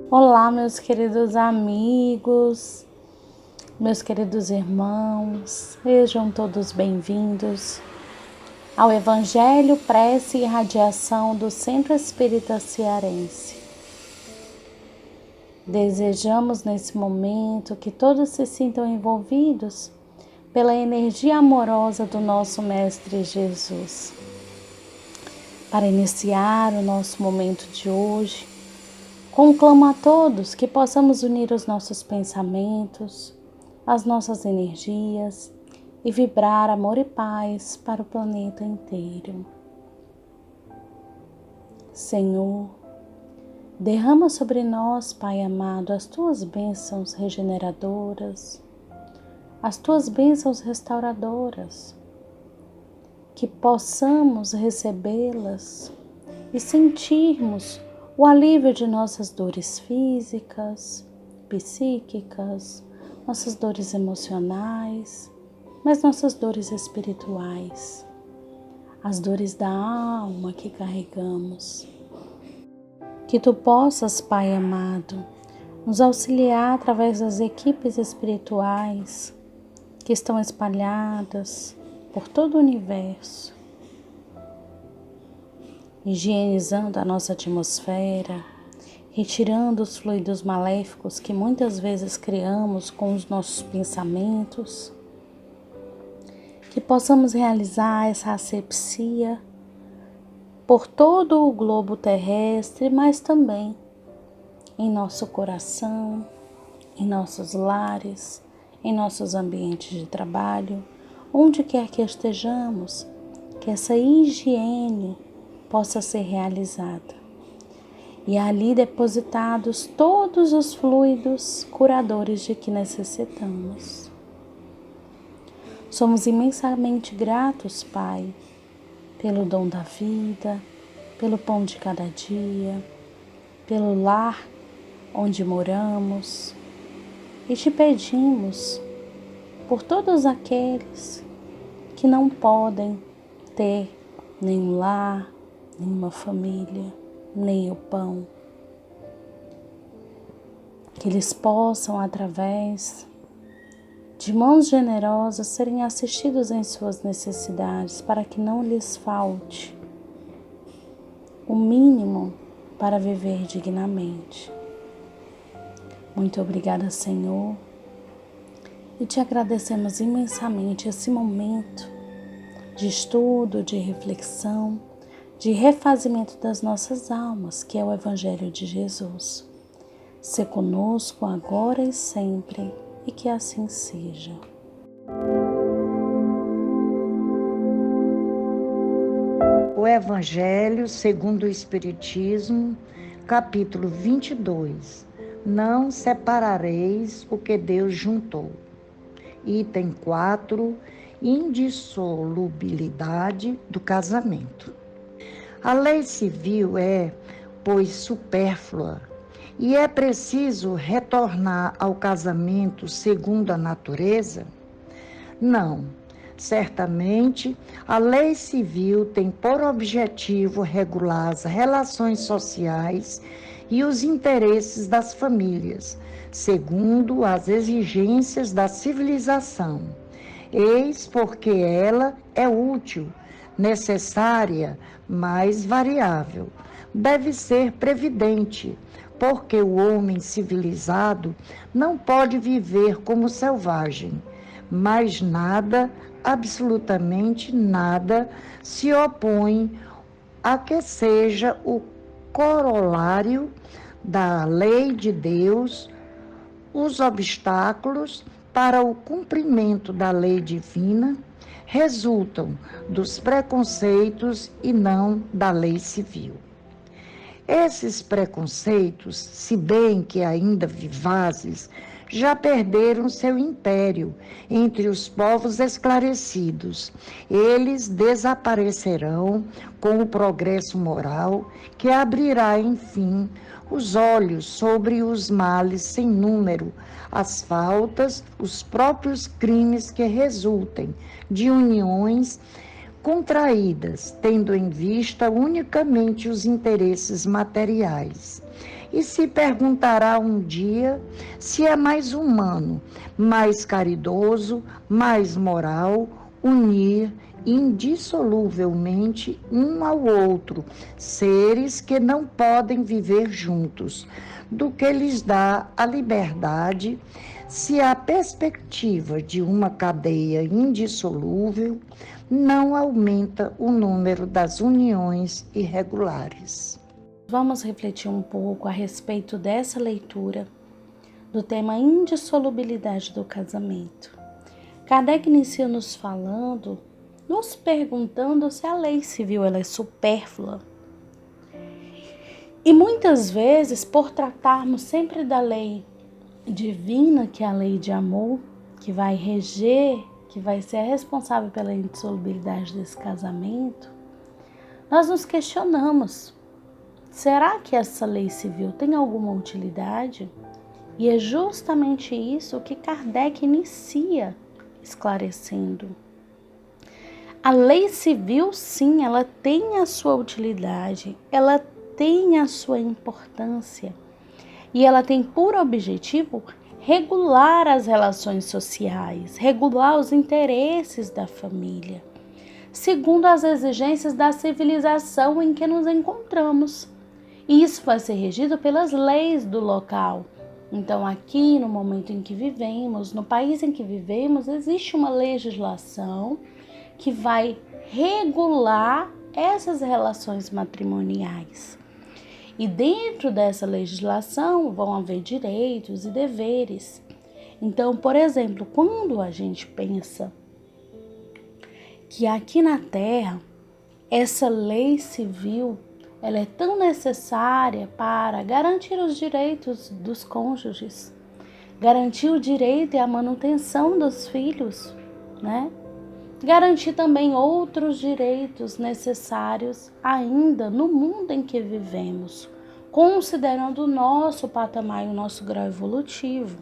Olá, meus queridos amigos, meus queridos irmãos, sejam todos bem-vindos ao Evangelho, Prece e Radiação do Centro Espírita Cearense. Desejamos nesse momento que todos se sintam envolvidos pela energia amorosa do nosso Mestre Jesus. Para iniciar o nosso momento de hoje, conclamo a todos que possamos unir os nossos pensamentos, as nossas energias e vibrar amor e paz para o planeta inteiro. Senhor, derrama sobre nós, Pai amado, as Tuas bênçãos regeneradoras, as Tuas bênçãos restauradoras, que possamos recebê-las e sentirmos o alívio de nossas dores físicas, psíquicas, nossas dores emocionais, mas nossas dores espirituais, as dores da alma que carregamos. Que Tu possas, Pai amado, nos auxiliar através das equipes espirituais que estão espalhadas por todo o universo, higienizando a nossa atmosfera, retirando os fluidos maléficos que muitas vezes criamos com os nossos pensamentos, que possamos realizar essa asepsia por todo o globo terrestre, mas também em nosso coração, em nossos lares, em nossos ambientes de trabalho, onde quer que estejamos, que essa higiene possa ser realizada. E ali depositados todos os fluidos curadores de que necessitamos. Somos imensamente gratos, Pai, pelo dom da vida, pelo pão de cada dia, pelo lar onde moramos. E te pedimos por todos aqueles que não podem ter nenhum lar, nenhuma família, nem o pão. Que eles possam, através de mãos generosas, serem assistidos em suas necessidades, para que não lhes falte o mínimo para viver dignamente. Muito obrigada, Senhor, e te agradecemos imensamente esse momento de estudo, de reflexão, de refazimento das nossas almas, que é o Evangelho de Jesus. Se conosco agora e sempre, e que assim seja. O Evangelho segundo o Espiritismo, capítulo 22. Não separareis o que Deus juntou. Item 4. Indissolubilidade do casamento. A lei civil é, pois, supérflua, e é preciso retornar ao casamento segundo a natureza? Não. Certamente, a lei civil tem por objetivo regular as relações sociais e os interesses das famílias, segundo as exigências da civilização. Eis porque ela é útil, necessária, mas variável. Deve ser previdente, porque o homem civilizado não pode viver como selvagem, mas nada, absolutamente nada, se opõe a que seja o corolário da lei de Deus. Os obstáculos para o cumprimento da lei divina resultam dos preconceitos e não da lei civil. Esses preconceitos, se bem que ainda vivazes, já perderam seu império entre os povos esclarecidos. Eles desaparecerão com o progresso moral que abrirá, enfim, os olhos sobre os males sem número, as faltas, os próprios crimes que resultem de uniões contraídas, tendo em vista unicamente os interesses materiais. e se perguntará um dia se é mais humano, mais caridoso, mais moral, unir indissoluvelmente um ao outro, seres que não podem viver juntos, do que lhes dá a liberdade, se a perspectiva de uma cadeia indissolúvel não aumenta o número das uniões irregulares. Vamos refletir um pouco a respeito dessa leitura do tema indissolubilidade do casamento. Kardec inicia nos falando, nos perguntando se a lei civil ela é supérflua. E muitas vezes, por tratarmos sempre da lei divina, que é a lei de amor, que vai reger, que vai ser responsável pela indissolubilidade desse casamento, nós nos questionamos, será que essa lei civil tem alguma utilidade? E é justamente isso que Kardec inicia esclarecendo. A lei civil, sim, ela tem a sua utilidade, ela tem a sua importância e ela tem por objetivo regular as relações sociais, regular os interesses da família, segundo as exigências da civilização em que nos encontramos. E isso vai ser regido pelas leis do local. Então, aqui no momento em que vivemos, no país em que vivemos, existe uma legislação que vai regular essas relações matrimoniais. E dentro dessa legislação vão haver direitos e deveres. Então, por exemplo, quando a gente pensa que aqui na Terra essa lei civil ela é tão necessária para garantir os direitos dos cônjuges, garantir o direito e a manutenção dos filhos, né? Garantir também outros direitos necessários ainda no mundo em que vivemos, considerando o nosso patamar e o nosso grau evolutivo.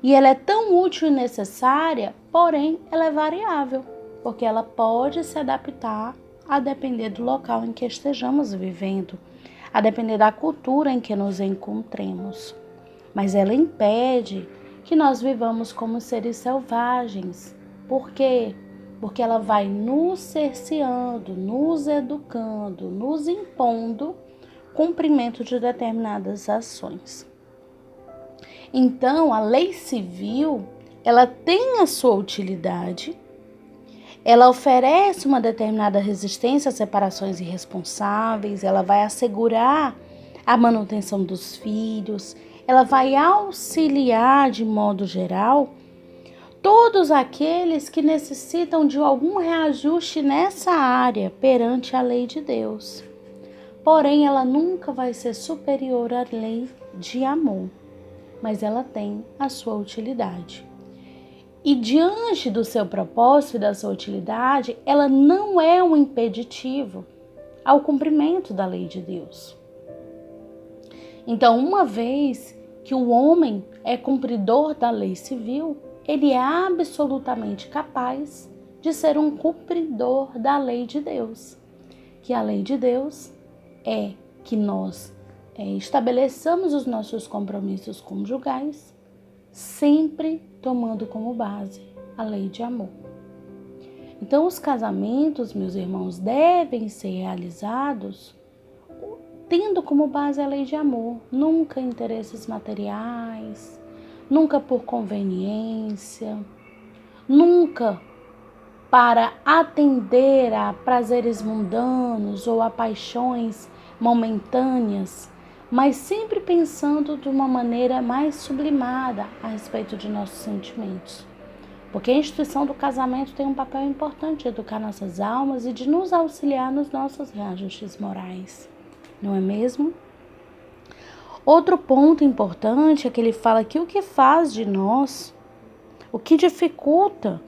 E ela é tão útil e necessária, porém ela é variável, porque ela pode se adaptar a depender do local em que estejamos vivendo, a depender da cultura em que nos encontremos. Mas ela impede que nós vivamos como seres selvagens. Por quê? Porque ela vai nos cerceando, nos educando, nos impondo cumprimento de determinadas ações. Então, a lei civil, ela tem a sua utilidade, ela oferece uma determinada resistência a separações irresponsáveis, ela vai assegurar a manutenção dos filhos, ela vai auxiliar de modo geral todos aqueles que necessitam de algum reajuste nessa área perante a lei de Deus. Porém, ela nunca vai ser superior à lei de amor, mas ela tem a sua utilidade. E diante do seu propósito e da sua utilidade, ela não é um impeditivo ao cumprimento da lei de Deus. Então, uma vez que o homem é cumpridor da lei civil, ele é absolutamente capaz de ser um cumpridor da lei de Deus. Que a lei de Deus é que nós estabeleçamos os nossos compromissos conjugais, sempre tomando como base a lei de amor. Então, os casamentos, meus irmãos, devem ser realizados tendo como base a lei de amor, nunca interesses materiais, nunca por conveniência, nunca para atender a prazeres mundanos ou a paixões momentâneas, mas sempre pensando de uma maneira mais sublimada a respeito de nossos sentimentos. Porque a instituição do casamento tem um papel importante de educar nossas almas e de nos auxiliar nos nossos reajustes morais, não é mesmo? Outro ponto importante é que ele fala que o que faz de nós, o que dificulta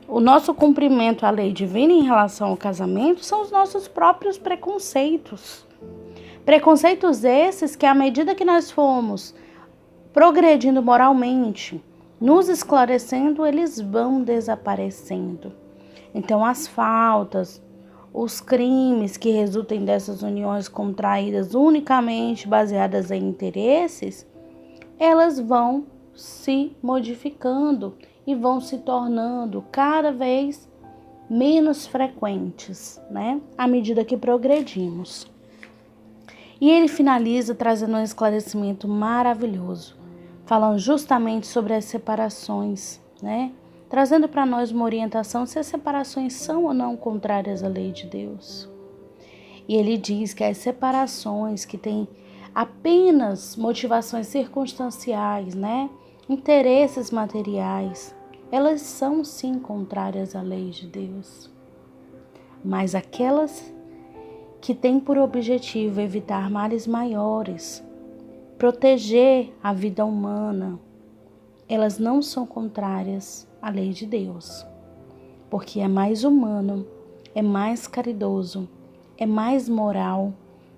o nosso cumprimento à lei divina em relação ao casamento são os nossos próprios preconceitos. Preconceitos esses que, à medida que nós fomos progredindo moralmente, nos esclarecendo, eles vão desaparecendo. Então, as faltas, os crimes que resultem dessas uniões contraídas unicamente baseadas em interesses, elas vão se modificando e vão se tornando cada vez menos frequentes, né? À medida que progredimos. E ele finaliza trazendo um esclarecimento maravilhoso, falando justamente sobre as separações, né? Trazendo para nós uma orientação se as separações são ou não contrárias à lei de Deus. E ele diz que as separações que têm apenas motivações circunstanciais, né? Interesses materiais, elas são sim contrárias à lei de Deus. Mas aquelas que têm por objetivo evitar males maiores, proteger a vida humana, elas não são contrárias à lei de Deus, porque é mais humano, é mais caridoso, é mais moral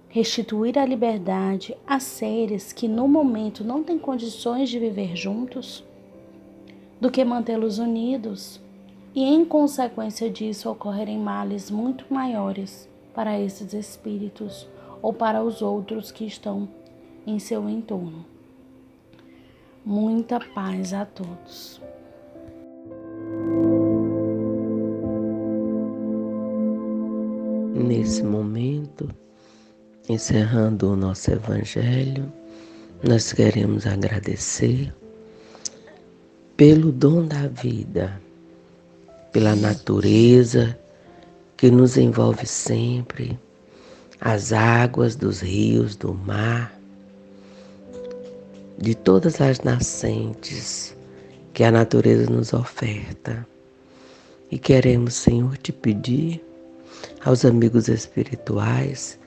restituir a liberdade a seres que no momento não têm condições de viver juntos, do que mantê-los unidos e, em consequência disso, ocorrerem males muito maiores para esses espíritos ou para os outros que estão em seu entorno. Muita paz a todos. Nesse momento, encerrando o nosso Evangelho, nós queremos agradecer pelo dom da vida, pela natureza que nos envolve sempre, as águas dos rios, do mar, de todas as nascentes que a natureza nos oferta. E queremos, Senhor, te pedir aos amigos espirituais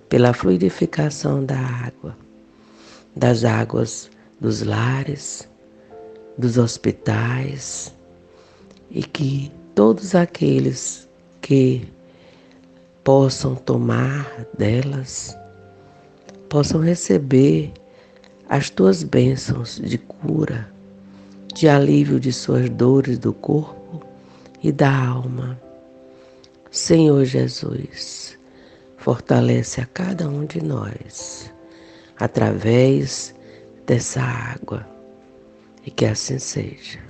pela fluidificação da água, das águas dos lares, dos hospitais, e que todos aqueles que possam tomar delas possam receber as tuas bênçãos de cura, de alívio de suas dores do corpo e da alma. Senhor Jesus, fortalece a cada um de nós através dessa água, e que assim seja.